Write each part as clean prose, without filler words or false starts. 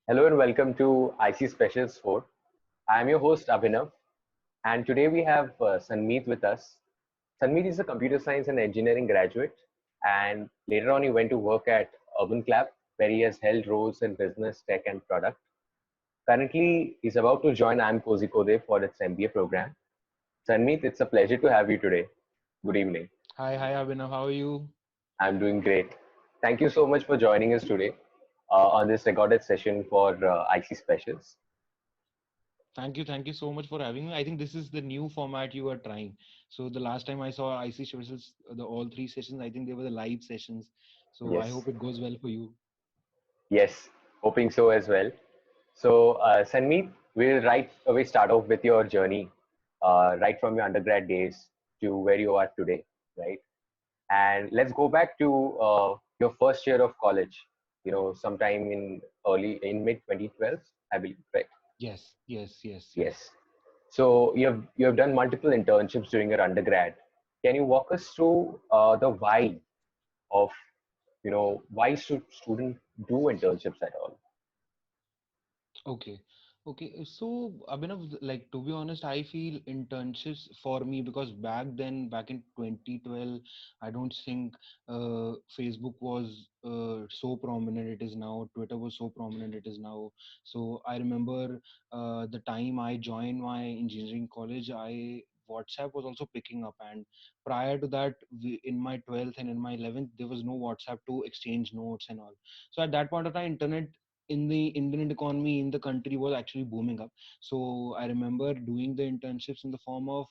Hello and welcome to IC Specials 4. I am your host Abhinav, and today we have Sanmeet with us. Sanmeet is a computer science and engineering graduate, and later on he went to work at Urban Clap, where he has held roles in business, tech, and product. Currently, he's about to join IIM Kozhikode for its MBA program. Sanmeet, it's a pleasure to have you today. Good evening. Hi, Abhinav. How are you? I'm doing great. Thank you so much for joining us today on this recorded session for IC Specials. Thank you so much for having me. I think this is the new format you are trying. So the last time I saw IC specials, the all three sessions, I think they were the live sessions. So I Yes. hope it goes well for you. Yes, hoping so as well. So, Sanmeet, we'll right away start off with your journey, right from your undergrad days to where you are today, right? And let's go back to your first year of college, sometime in mid 2012, I believe, right? Yes. Yes. So you have done multiple internships during your undergrad. Can you walk us through the why of, why should students do internships at all? Okay. Okay. So, Abhinav, like to be honest, I feel internships for me because back in 2012, I don't think Facebook was so prominent it is now. Twitter was so prominent it is now. So I remember the time I joined my engineering college, I WhatsApp was also picking up, and prior to that, in my 12th and in my 11th, there was no WhatsApp to exchange notes and all. So at that point of time, internet in the internet economy in the country was actually booming up. So I remember doing the internships in the form of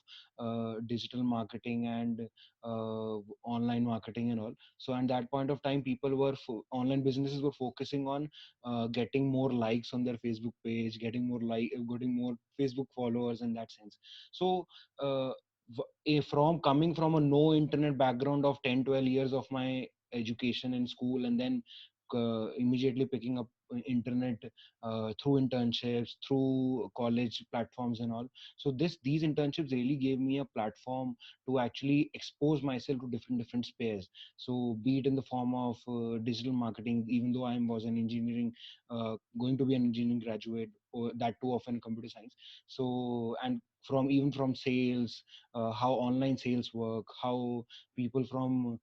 digital marketing and online marketing and all. So at that point of time, people were online businesses were focusing on getting more likes on their Facebook page, getting more Facebook followers in that sense. So uh, from coming from a no internet background of 10, 12 years of my education in school, and then immediately picking up internet through internships, through college platforms and all. So these internships really gave me a platform to actually expose myself to different spheres. So be it in the form of digital marketing, even though I was an engineering going to be an engineering graduate, or that too often computer science. So and from even from sales, how online sales work, how people from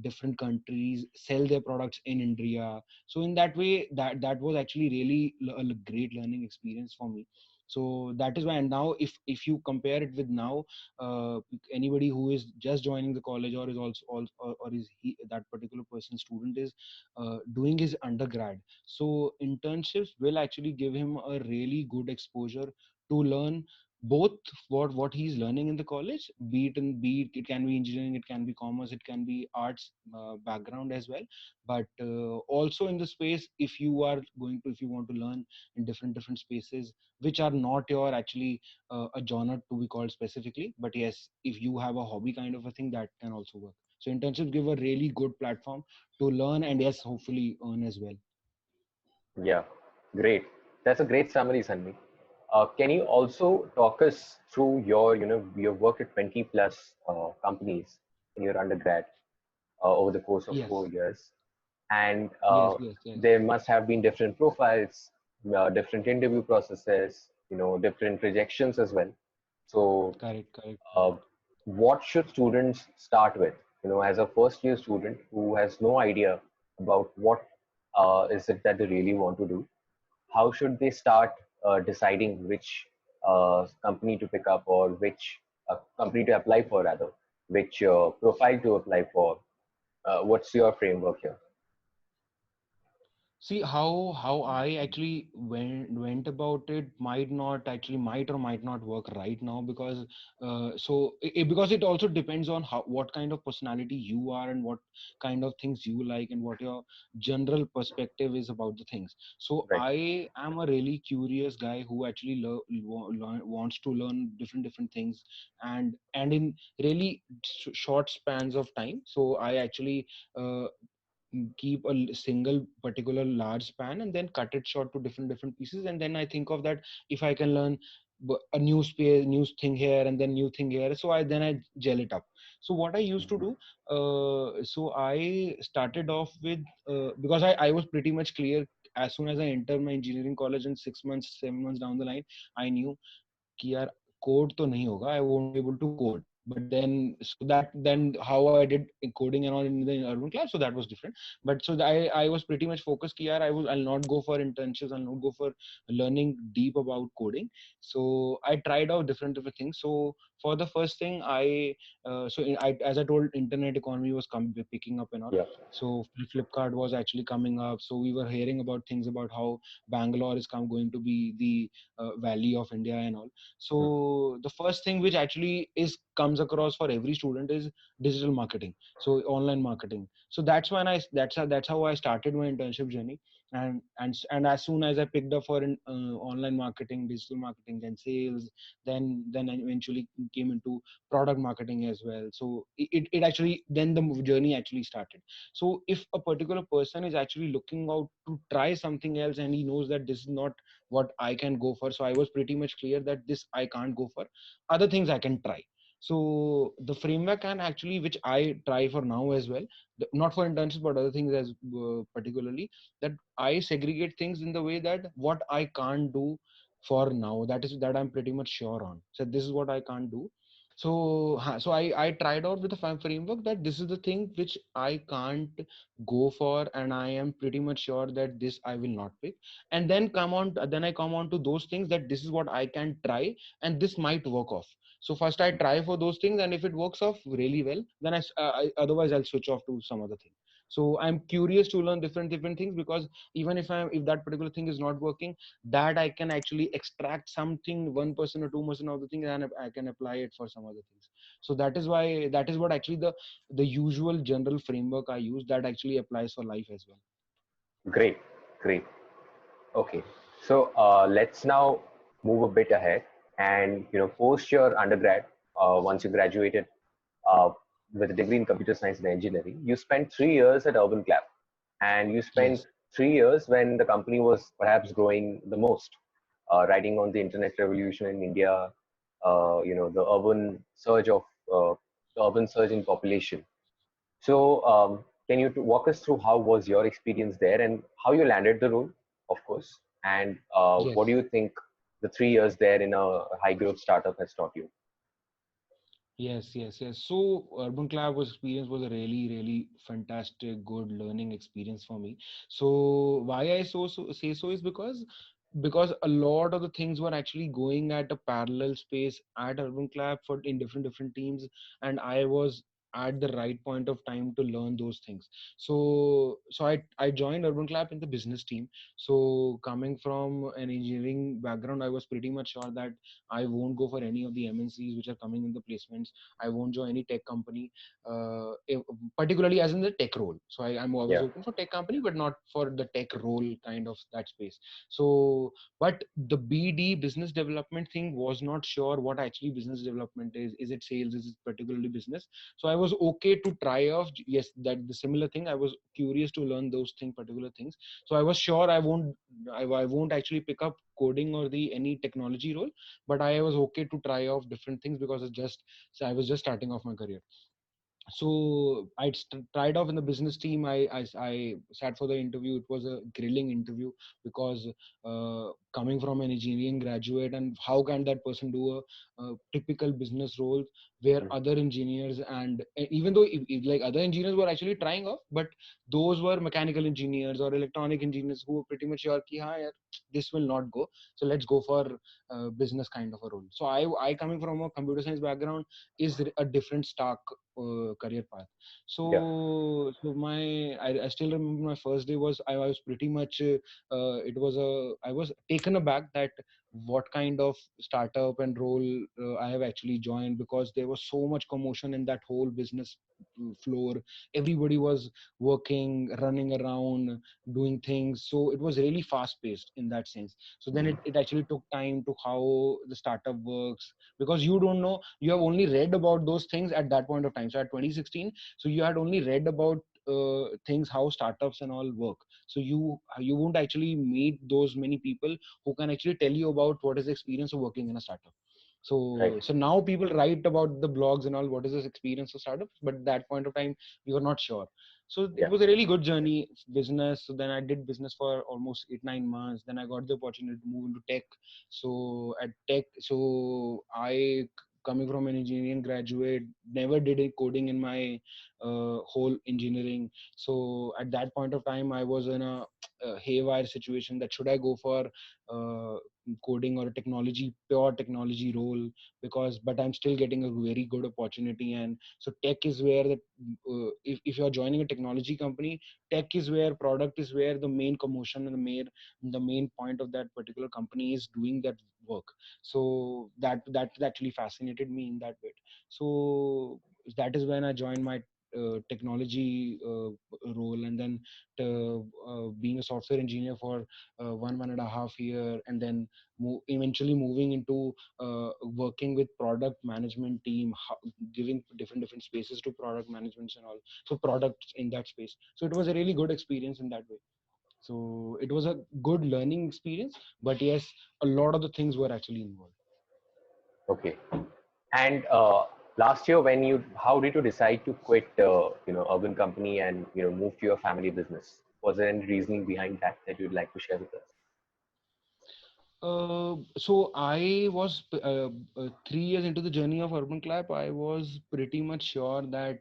different countries sell their products in India. So in that way, that was actually really a great learning experience for me. So that is why. And now if you compare it with now, anybody who is just joining the college or is also or is that particular person student is doing his undergrad, so internships will actually give him a really good exposure to learn both what he's learning in the college, it can be engineering, it can be commerce, it can be arts background as well. But also in the space, if you want to learn in different spaces which are not your actually a genre to be called specifically, but yes, if you have a hobby kind of a thing, that can also work. So internships give a really good platform to learn, and yes, hopefully earn as well. Yeah, great. That's a great summary, Sanmi. Can you also talk us through your work at 20 plus companies in your undergrad over the course of Yes, 4 years? And yes. there must have been different profiles, different interview processes, different rejections as well. So, uh, Correct. what should students start with? As a first year student who has no idea about what is it that they really want to do, how should they start deciding which company to pick up or which company to apply for, rather, which profile to apply for? What's your framework here? See how I actually went about it might or might not work right now, because because it also depends on how what kind of personality you are, and what kind of things you like, and what your general perspective is about the things. So Right. I am a really curious guy who actually wants to learn different things, and in really short spans of time. So I actually keep a single particular large span and then cut it short to different pieces, and then I think of that if I can learn a new space, new thing here, and then new thing here. So I gel it up. So what I used to Mhm. do, so I started off with, because I was pretty much clear as soon as I entered my engineering college, in 6 months, 7 months down the line, I knew कि यार code तो नहीं होगा, I won't be able to code. But then, so that then how I did coding and all in the urban class, so that was different. But so I was pretty much focused कि यार I'll not go for internships, I'll not go for learning deep about coding. So I tried out different things. So for the first thing, as I told, internet economy was picking up and all. Yeah. So Flipkart was actually coming up. So we were hearing about things about how Bangalore is going to be the valley of India and all. Mhm. So the first thing which actually is comes across for every student is digital marketing, so online marketing. So that's how I started my internship journey. And as soon as I picked up for online marketing, digital marketing, then sales, then I eventually came into product marketing as well. So it actually, then the journey actually started. So if a particular person is actually looking out to try something else, and he knows that this is not what I can go for. So I was pretty much clear that this I can't go for. Other things I can try. So the framework can actually, which I try for now as well, not for internships but other things as particularly, that I segregate things in the way that what I can't do for now, that I'm pretty much sure on. So this is what I can't do. So I tried out with the framework that this is the thing which I can't go for, and I am pretty much sure that this I will not pick. And then I come on to those things that this is what I can try, and this might work off. So first I try for those things, and if it works off really well, then otherwise I'll switch off to some other thing. So I'm curious to learn different things, because even if that particular thing is not working, that I can actually extract something, 1% or 2% of the thing, and I can apply it for some other things. So that is what actually the usual general framework I use, that actually applies for life as well. Great, great. Okay, so let's now move a bit ahead, and post your undergrad. Once you graduated uh, with a degree in computer science and engineering, you spent 3 years at Urban Clap, and you spent Yes. 3 years when the company was perhaps growing the most, riding on the internet revolution in India. The urban surge of the urban surge in population. So, can you walk us through how was your experience there and how you landed the role, of course, and what do Yes. you think the 3 years there in a high growth startup has taught you? Yes. So Urban Club was experience was a really fantastic, good learning experience for me. So why I say so is because a lot of the things were actually going at a parallel space at Urban Club for in different teams, and I was at the right point of time to learn those things. So I joined Urban Club in the business team. So coming from an engineering background, I was pretty much sure that I won't go for any of the MNCs which are coming in the placements. I won't join any tech company, particularly as in the tech role. So I'm always Yeah. open for tech company, but not for the tech role kind of that space. So, but the BD business development thing was not sure what actually business development is. Is it sales? Is it particularly business? So I was okay to try off. Yes, that the similar thing. I was curious to learn those particular things. So I was sure I won't actually pick up coding or the any technology role, but I was okay to try off different things because I was just starting off my career. So tried off in the business team. I sat for the interview. It was a grilling interview because coming from an engineering graduate, and how can that person do a typical business role where Mhm. other engineers, and even though like other engineers were actually trying off, but those were mechanical engineers or electronic engineers who were pretty much sure ki, हाँ यार, this will not go, so let's go for business kind of a role. So I coming from a computer science background is a different stark career path. Yeah. I still remember my first day was I was pretty much it was a I was taken aback that what kind of startup and role I have actually joined, because there was so much commotion in that whole business floor. Everybody was working, running around, doing things. So it was really fast paced in that sense. So then it actually took time to how the startup works, because you don't know, you have only read about those things at that point of time. So at 2016, so you had only read about things, how startups and all work. So you won't actually meet those many people who can actually tell you about what is the experience of working in a startup. Right. So now people write about the blogs and all, what is this experience of startups, but at that point of time we were not sure. So it Yeah. was a really good journey, business. So then I did business for almost 8 9 months. Then I got the opportunity to move into tech. So at tech, so coming from an engineering graduate, never did a coding in my whole engineering. So at that point of time I was in a haywire situation, that should I go for uh, coding or a technology, pure technology role, because but I'm still getting a very good opportunity. And so tech is where if you're joining a technology company, tech is where, product is where the main commotion and the main point of that particular company is doing that work. So that actually fascinated me in that bit. So that is when I joined my technology role. And then being a software engineer for 1.5 year, and then eventually moving into working with product management team, giving different spaces to product managements and all, so products in that space. So it was a really good experience in that way. So it was a good learning experience, but yes, a lot of the things were actually involved. Okay. And last year, how did you decide to quit, Urban Company and move to your family business? Was there any reasoning behind that you'd like to share with us? So I was 3 years into the journey of Urban Clap. I was pretty much sure that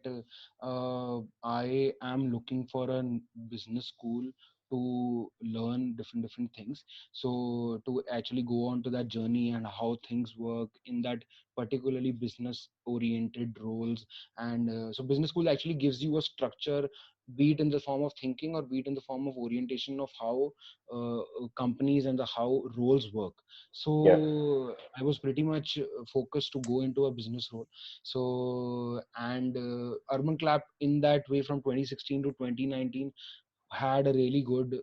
I am looking for a business school to learn different things. So to actually go on to that journey and how things work in that particularly business oriented roles. And so business school actually gives you a structure, be it in the form of thinking or be it in the form of orientation of how companies and the how roles work. Yeah. So I was pretty much focused to go into a business role. So and Urban Clap in that way from 2016 to 2019 had a really good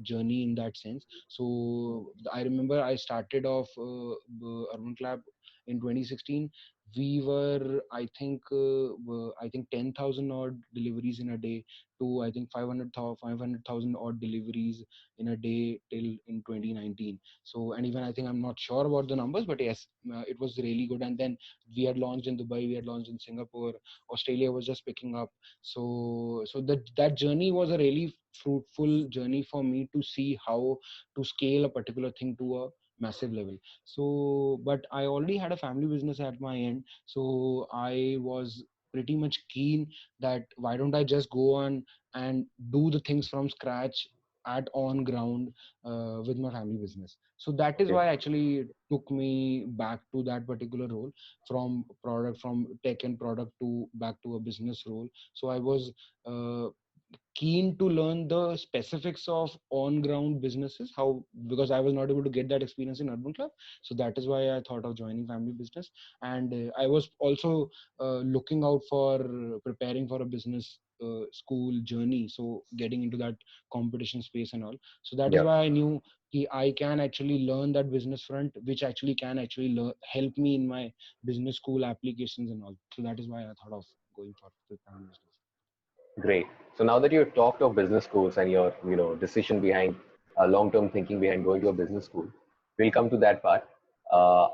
journey in that sense. So I remember I started off Urban Clap in 2016. We were, I think 10,000 odd deliveries in a day to I think 500,000 odd deliveries in a day till in 2019. So and even I think I'm not sure about the numbers, but yes, it was really good. And then we had launched in Dubai, we had launched in Singapore, Australia was just picking up. So that journey was a really fruitful journey for me to see how to scale a particular thing to a massive level. So but I already had a family business at my end, so I was pretty much keen that why don't I just go on and do the things from scratch at on ground with my family business. So that is Okay. why actually it took me back to that particular role, from tech and product to back to a business role. So I was uh, keen to learn the specifics of on ground businesses, how, because I was not able to get that experience in Urban Club. So that is why I thought of joining family business. And I was also looking out for preparing for a business school journey, so getting into that competition space and all. So that is Yeah. why I knew I can actually learn that business front, which actually can actually help me in my business school applications and all. So that is why I thought of going for the family business. Great. So now that you've talked of business schools and your, decision behind long-term thinking behind going to a business school, we'll come to that part. Uh,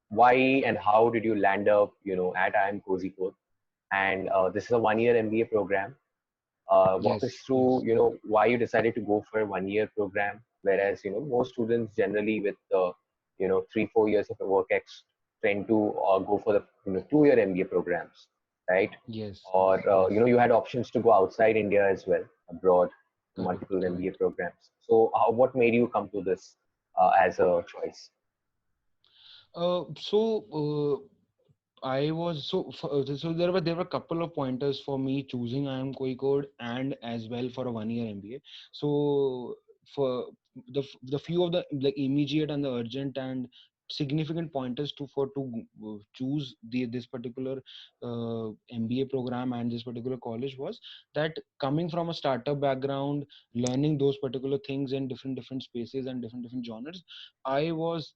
why and how did you land up, at IIM Kozhikode? And this is a one-year MBA program. Walk us Yes, through, yes. why you decided to go for a one-year program, whereas, most students generally with, 3 4 years of a work ex tend to go for the, 2-year MBA programs, right? Yes, Or, yes, yes. you had options to go outside India as well, abroad, to Correct, multiple MBA correct. programs. So, what made you come to this as a choice? So I was so there were a couple of pointers for me choosing IIM Kozhikode and as well for a 1 year MBA. So for the few of the immediate and the urgent and significant pointers to choose this particular MBA program and this particular college was that coming from a startup background, learning those particular things in different spaces and different genres, I was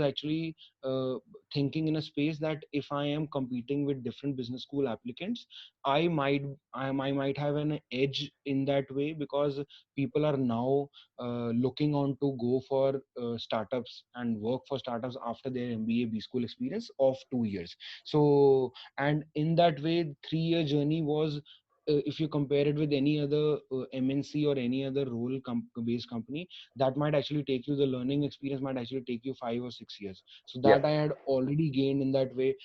actually uh, thinking in a space that if I am competing with different business school applicants, I might I might have an edge in that way, because people are now looking on to go for startups and work for startups after their MBA B school experience of 2 years. So, and in that way, 3 year journey was. If you compare it with any other MNC or any other role based company, that might actually take you, the learning experience might actually take you 5 or 6 years. So Yeah. that I had already gained in that way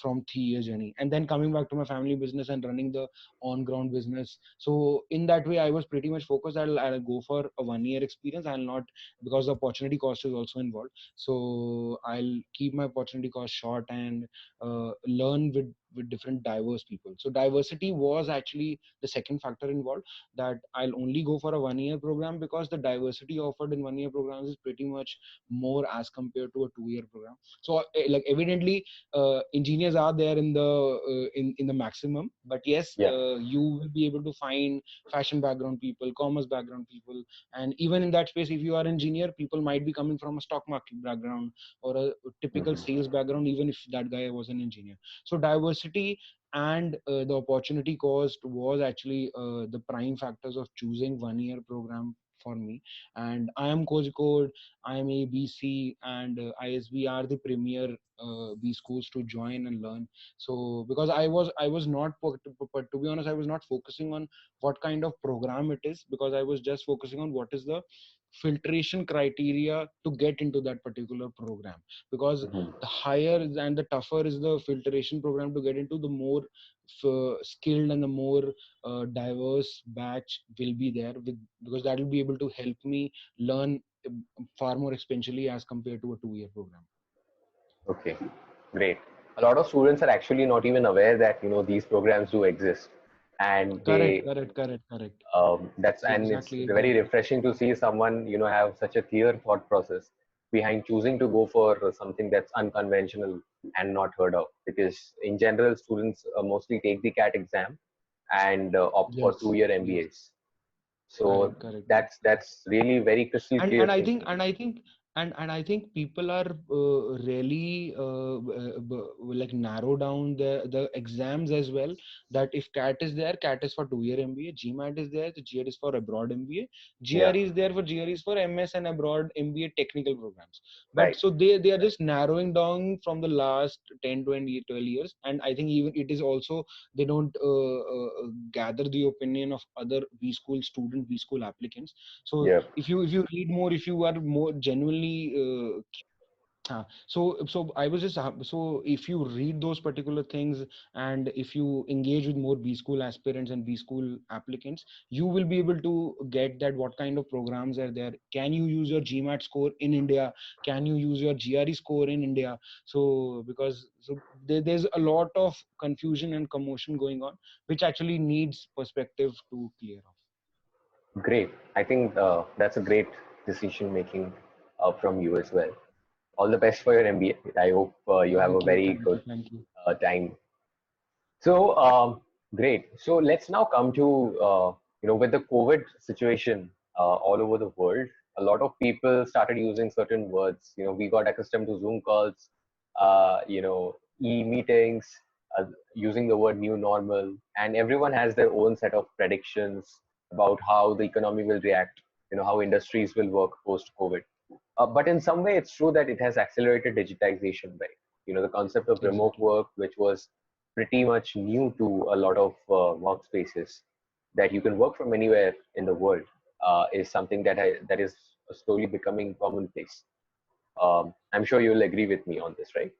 from 3 year journey. And then coming back to my family business and running the on ground business, so in that way I was pretty much focused. I'll go for a 1 year experience. I'll not, because the opportunity cost is also involved, so I'll keep my opportunity cost short and learn with different diverse people. So diversity was actually the second factor involved, that I'll only go for a 1 year program because the diversity offered in 1 year programs is pretty much more as compared to a 2 year program. So like evidently engineers are there in the in the maximum, but yes, Yeah. you will be able to find fashion background people, commerce background people, and even in that space, if you are engineer, people might be coming from a stock market background or a typical Hmm. sales background, even if that guy was an engineer. So diversity and the opportunity cost was actually the prime factors of choosing 1 year program for me. And I am Coach Code, I am ABC, and ISB are the premier B schools to join and learn. So because I was not but to be honest, I was not focusing on what kind of program it is, because I was just focusing on what is the filtration criteria to get into that particular program. Because Hmm. the higher and the tougher is the filtration program to get into, the more skilled and the more diverse batch will be there with, because that will be able to help me learn far more exponentially as compared to a 2 year program. Okay, great. A lot of students are actually not even aware that these programs do exist, and Correct, they correct, correct, correct. that's and it's Exactly, very exactly. refreshing to see someone have such a clear thought process behind choosing to go for something that's unconventional and not heard of. Because in general, students mostly take the CAT exam and opt for Yes, 2 year yes. MBAs. So Correct, correct, correct. that's really very crystal clear And I think thinking. I think people are really like narrow down the exams as well. That if CAT is there, CAT is for 2 year MBA. GMAT is there, the GAT is for abroad MBA. Yeah, GRE is there, for GRE is for MS and abroad MBA technical programs. But right. so they are just narrowing down from the last 10, 20, 12 years. And I think even it is also, they don't gather the opinion of other B school student, B school applicants. So Yeah. if you read more, if you are more genuinely so I was just so if you read those particular things, and if you engage with more B school aspirants and B school applicants, you will be able to get that what kind of programs are there. Can you use your GMAT score in India? Can you use your GRE score in India? So because there's a lot of confusion and commotion going on, which actually needs perspective to clear off. Great. I think that's a great decision making from you as well. All the best for your MBA. I hope you have a Thank you, very thank you, good thank you. time. So great. So let's now come to with the COVID situation all over the world, a lot of people started using certain words. We got accustomed to Zoom calls, e-meetings, using the word new normal, and everyone has their own set of predictions about how the economy will react. How industries will work post COVID. But in some way, it's true that it has accelerated digitization, right? The concept of remote Exactly. work, which was pretty much new to a lot of workspaces, that you can work from anywhere in the world, is something that is slowly becoming commonplace. I'm sure you'll agree with me on this, right?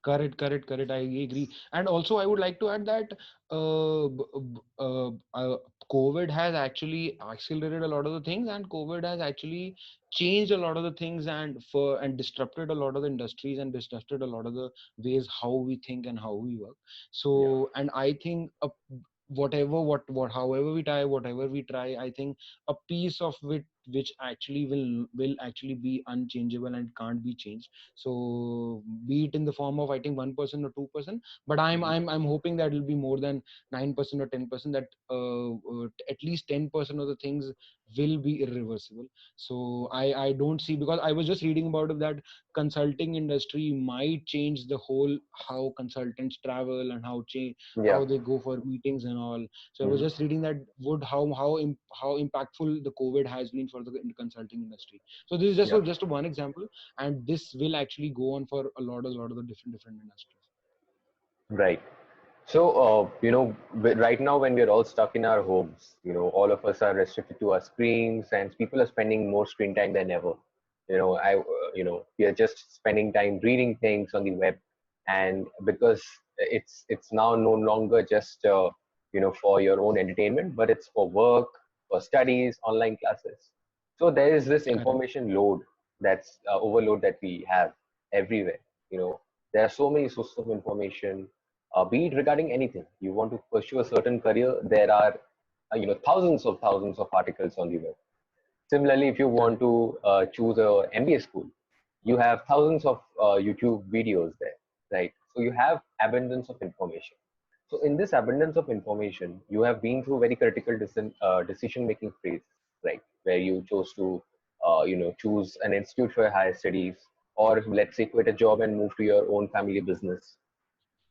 Correct, correct, correct. I agree. And also, I would like to add that COVID has actually accelerated a lot of the things, and COVID has actually changed a lot of the things, and disrupted a lot of the industries, and disrupted a lot of the ways how we think and how we work. Yeah. So, and I think whatever, however we try, whatever we try, I think a piece of it which actually will actually be unchangeable and can't be changed. So be it in the form of, I think, 1% or 2%, but I'm hoping that it'll be more than 9% or 10%, that at least 10% of the things will be irreversible. So I don't see, because I was just reading about it, that consulting industry might change the whole how consultants travel and Yeah. how they go for meetings and all. So I was Mhm. just reading that would how impactful the COVID has been for the consulting industry. So this is Yeah. just one example, and this will actually go on for a lot of the different industries. Right. So, right now when we're all stuck in our homes, all of us are restricted to our screens, and people are spending more screen time than ever. We are just spending time reading things on the web, and because it's now no longer just for your own entertainment, but it's for work, for studies, online classes. So there is this Correct. information load, that's overload that we have everywhere. You know, there are so many sources of information, be it regarding anything. You want to pursue a certain career, there are thousands of articles on the web. Similarly, if you want Correct. to choose a MBA school, you have thousands of YouTube videos there, right? So you have abundance of information. So in this abundance of information, you have been through very critical decision making phase, right? Where you chose to choose an institute for higher studies, or let's say quit a job and move to your own family business.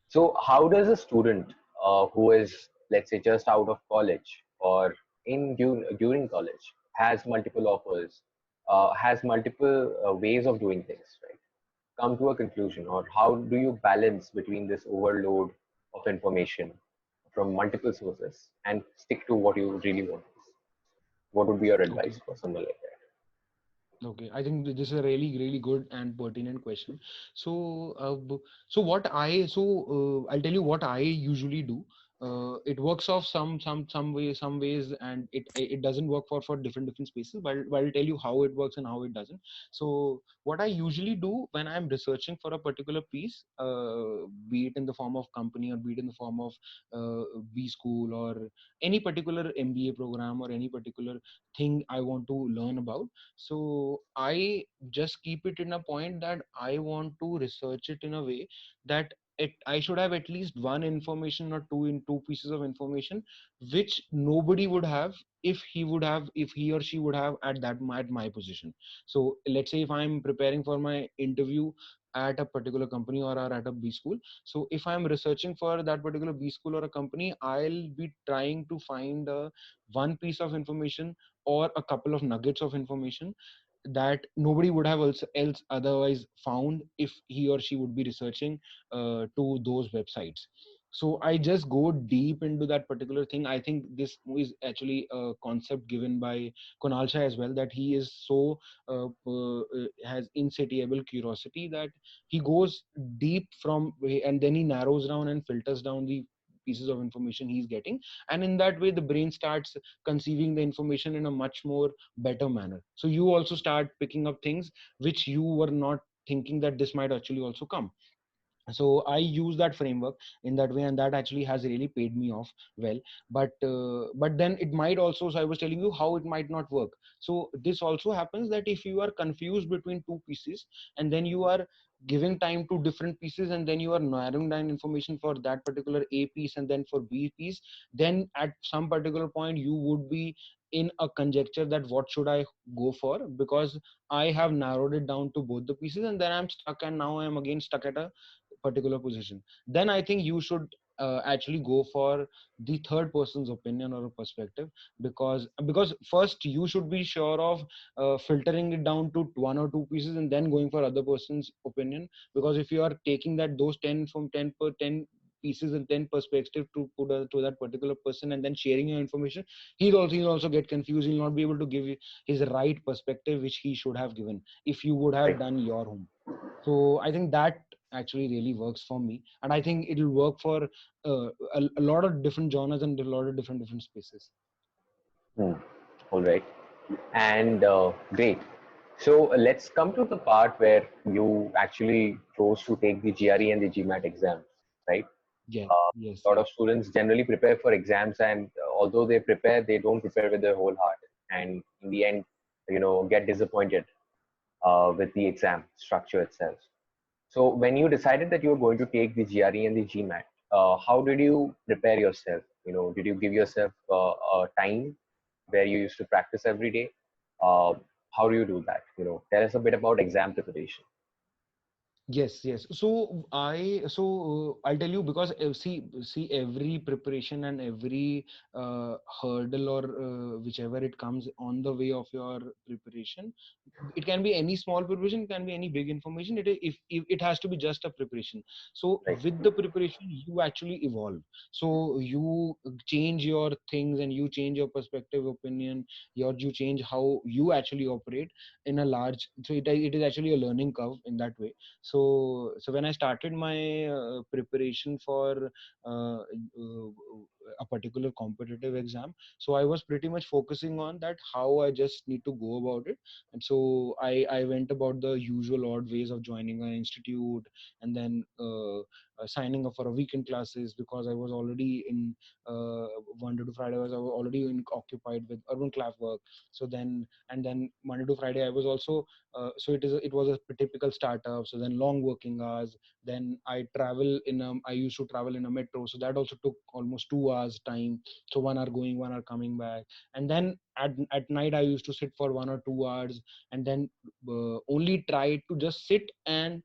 So, how does a student who is, let's say, just out of college, or during college, has multiple offers, has multiple ways of doing things, right, come to a conclusion? Or how do you balance between this overload of information from multiple sources and stick to what you really want? What would be your Okay. advice for someone like Okay, I think this is a really, really good and pertinent question. So, I'll tell you what I usually do. It works off some ways, and it doesn't work for different spaces. But I'll tell you how it works and how it doesn't. So, what I usually do when I'm researching for a particular piece, be it in the form of company, or be it in the form of B school, or any particular MBA program, or any particular thing I want to learn about, so I just keep it in a point that I want to research it in a way that I should have at least one information, or two pieces of information which nobody would have if he or she would have at my position. So let's say if I'm preparing for my interview at a particular company, or at a B school. So if I'm researching for that particular B school or a company, I'll be trying to find one piece of information or a couple of nuggets of information that nobody would have else otherwise found if he or she would be researching to those websites. So I just go deep into that particular thing. I think this is actually a concept given by Kunal Shah as well, that he is so has insatiable curiosity that he goes deep from, and then he narrows down and filters down the pieces of information he's getting, and in that way the brain starts conceiving the information in a much more better manner. So you also start picking up things which you were not thinking that this might actually also come. So I use that framework in that way, and that actually has really paid me off well. But then it might also, so I was telling you how it might not work. So this also happens that if you are confused between two pieces, and then you are giving time to different pieces, and then you are narrowing down information for that particular A piece and then for B piece, then at some particular point you would be in a conjecture that what should I go for, because I have narrowed it down to both the pieces, and then I'm stuck, and now I'm again stuck at a particular position. Then I think you should actually go for the third person's opinion or a perspective, because first you should be sure of filtering it down to one or two pieces and then going for other person's opinion. Because if you are taking that those 10 from 10 per 10 pieces and 10 perspective to put to that particular person and then sharing your information, he'll also get confused. He'll not be able to give you his right perspective which he should have given if you would have that? done your home. So I think that actually really works for me, and I think it'll work for a lot of different genres and a lot of different spaces. Hmm. All right. And great. So let's come to the part where you actually chose to take the GRE and the GMAT exams, right? Yeah. A Yes. lot Yes. of students generally prepare for exams, and although they prepare, they don't prepare with their whole heart. And in the end, get disappointed with the exam structure itself. So when you decided that you were going to take the GRE and the GMAT, how did you prepare yourself? Did you give yourself a time where you used to practice every day? Uh, how do you do that? Tell us a bit about exam preparation. Yes, yes. I'll tell you, because see every preparation and every hurdle, or whichever it comes on the way of your preparation, it can be any small preparation, it can be any big information. If it has to be just a preparation. So Right. with the preparation, you actually evolve. So you change your things, and you change your perspective, opinion, you change how you actually operate in a large. So it is actually a learning curve in that way. So when I started my preparation for a particular competitive exam, so I was pretty much focusing on that, how I just need to go about it. And so I went about the usual odd ways of joining an institute, and then signing up for a weekend classes, because I was already in Monday to Friday, I was already occupied with urban class work. So then Monday to Friday I was also it was a typical startup. So then long working hours. Then I used to travel in a metro, so that also took almost 2 hours time. So 1 hour going, 1 hour coming back. And then at night I used to sit for 1 or 2 hours, and then only try to just sit and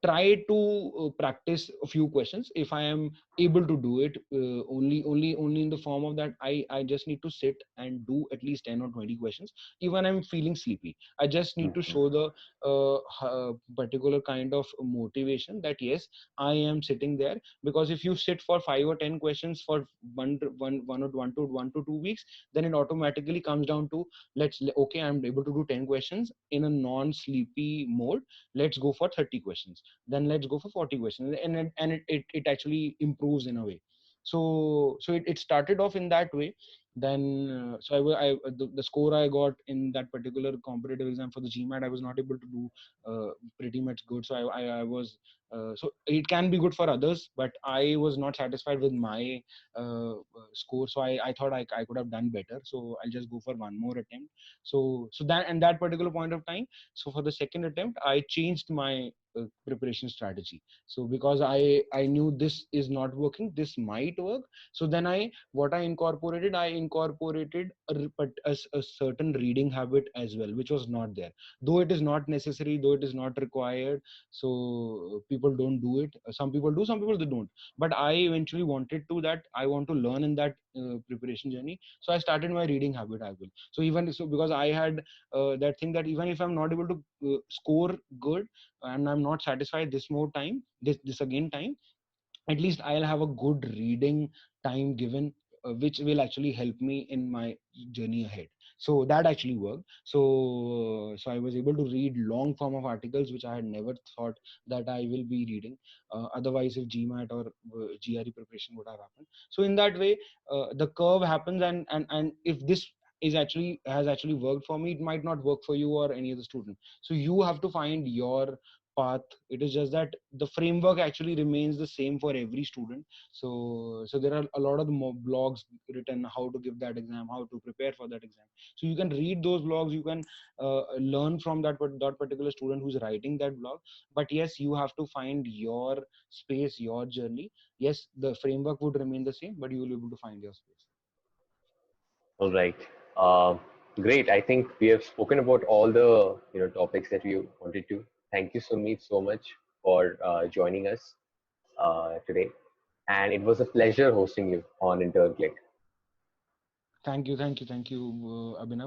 try to practice a few questions if I am able to do it. Only in the form of that, I just need to sit and do at least 10 or 20 questions. Even I'm feeling sleepy, I just need to Mhm. show the particular kind of motivation that yes, I am sitting there. Because if you sit for 5 or 10 questions for one to 2 weeks, then it automatically comes down to, okay, I'm able to do 10 questions in a non-sleepy mode, let's go for 30 questions, then let's go for 40 questions. And it actually improves in a way. So it started off in that way. Then the score I got in that particular competitive exam for the GMAT, I was not able to do pretty much good. So I was so it can be good for others, but I was not satisfied with my score. So I thought I could have done better, so I'll just go for one more attempt. So that, and that particular point of time, so for the second attempt I changed my preparation strategy. So because I knew this is not working, this might work. So then I incorporated a certain reading habit as well, which was not there. Though it is not necessary, though it is not required, so people don't do it. Some people do, some people they don't. But I eventually wanted to, that I want to learn in that preparation journey. So I started my reading habit as well. So even so, because I had that thing that even if I'm not able to score good, and I'm not satisfied this more time, this again time, at least I'll have a good reading time given, which will actually help me in my journey ahead. So that actually worked. So I was able to read long form of articles, which I had never thought that I will be reading. Otherwise, if GMAT or GRE preparation would have happened. So in that way, the curve happens, and if this has actually worked for me, it might not work for you or any other student. So you have to find your path. It is just that the framework actually remains the same for every student. So there are a lot of blogs written how to give that exam, how to prepare for that exam. So you can read those blogs, you can learn from that particular student who's writing that blog. But yes, you have to find your space, your journey. Yes, the framework would remain the same, but you will be able to find your space. All right. Um, Great. I think we have spoken about all the topics that we wanted to. Thank you, Sumit, so much for joining us today, and it was a pleasure hosting you on InternClick. Thank you, Abhinav.